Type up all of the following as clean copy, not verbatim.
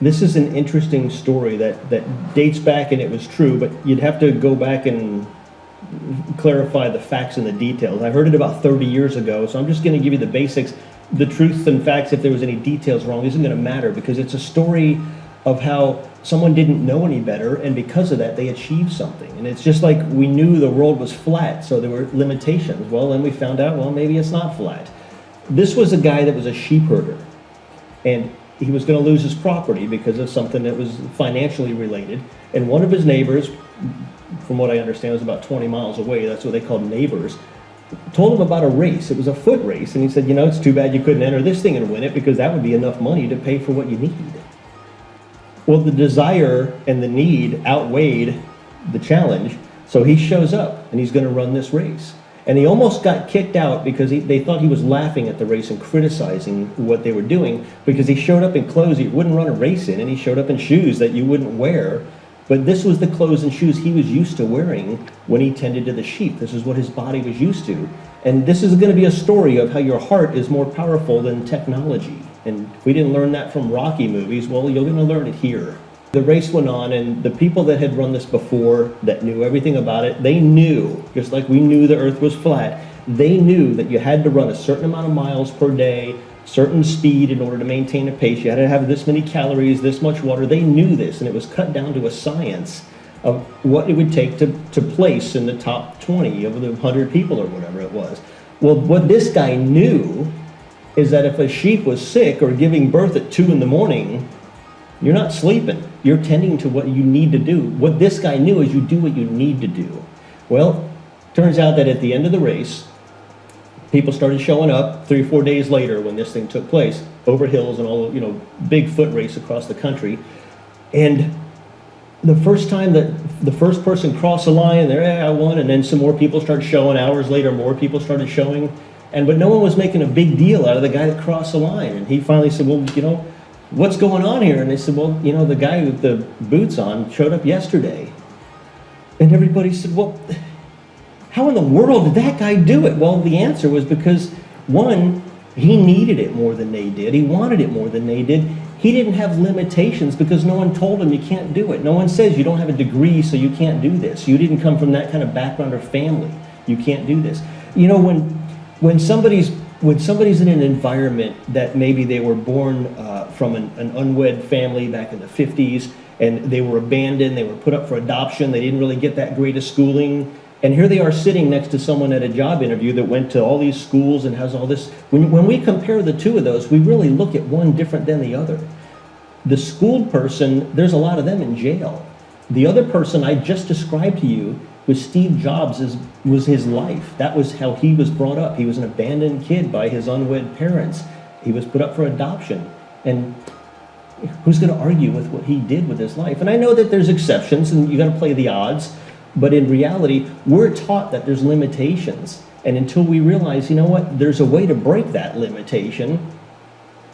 This is an interesting story that dates back, and it was true, but you'd have to go back and clarify the facts and the details. I heard it about 30 years ago, so I'm just going to give you the basics. The truth and facts, if there was any details wrong, isn't going to matter, because it's a story of how someone didn't know any better, and because of that, they achieved something. And it's just like we knew the world was flat, so there were limitations. Well, then we found out, well, maybe it's not flat. This was a guy that was a sheep herder, and he was going to lose his property because of something that was financially related. And one of his neighbors, from what I understand, was about 20 miles away, that's what they called neighbors, told him about a race. It was a foot race, and he said, you know, it's too bad you couldn't enter this thing and win it, because that would be enough money to pay for what you need. Well, the desire and the need outweighed the challenge, so he shows up and he's going to run this race. And he almost got kicked out because they thought he was laughing at the race and criticizing what they were doing, because he showed up in clothes you wouldn't run a race in, and he showed up in shoes that you wouldn't wear. But this was the clothes and shoes he was used to wearing when he tended to the sheep. This is what his body was used to. And this is going to be a story of how your heart is more powerful than technology. And if we didn't learn that from Rocky movies, well, you're going to learn it here. The race went on, and the people that had run this before, that knew everything about it, they knew, just like we knew the earth was flat, they knew that you had to run a certain amount of miles per day, certain speed in order to maintain a pace. You had to have this many calories, this much water. They knew this, and it was cut down to a science of what it would take to place in the top 20 of the 100 people or whatever it was. Well, what this guy knew is that if a sheep was sick or giving birth at 2 in the morning, you're not sleeping. You're tending to what you need to do. What this guy knew is you do what you need to do. Well, turns out that at the end of the race, people started showing up 3 or 4 days later when this thing took place, over hills and all, you know, big foot race across the country. And the first time that the first person crossed the line, there, hey, I won, and then some more people started showing. Hours later, more people started showing. But no one was making a big deal out of the guy that crossed the line. And he finally said, well, you know, what's going on here? And they said, well, you know, the guy with the boots on showed up yesterday. And everybody said, well, how in the world did that guy do it? Well, the answer was because, one, he needed it more than they did. He wanted it more than they did. He didn't have limitations because no one told him you can't do it. No one says you don't have a degree, so you can't do this. You didn't come from that kind of background or family. You can't do this. You know, when somebody's in an environment that maybe they were born from an unwed family back in the 50s, and they were abandoned, they were put up for adoption, they didn't really get that great of schooling, and here they are sitting next to someone at a job interview that went to all these schools and has all this. When we compare the two of those, we really look at one different than the other. The schooled person, there's a lot of them in jail. The other person I just described to you was Steve Jobs, was his life. That was how he was brought up. He was an abandoned kid by his unwed parents. He was put up for adoption. And who's going to argue with what he did with his life? And I know that there's exceptions and you got to play the odds, but in reality, we're taught that there's limitations. And until we realize, you know what, there's a way to break that limitation,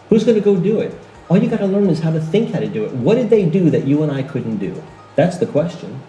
who's going to go do it? All you got to learn is how to think how to do it. What did they do that you and I couldn't do? That's the question.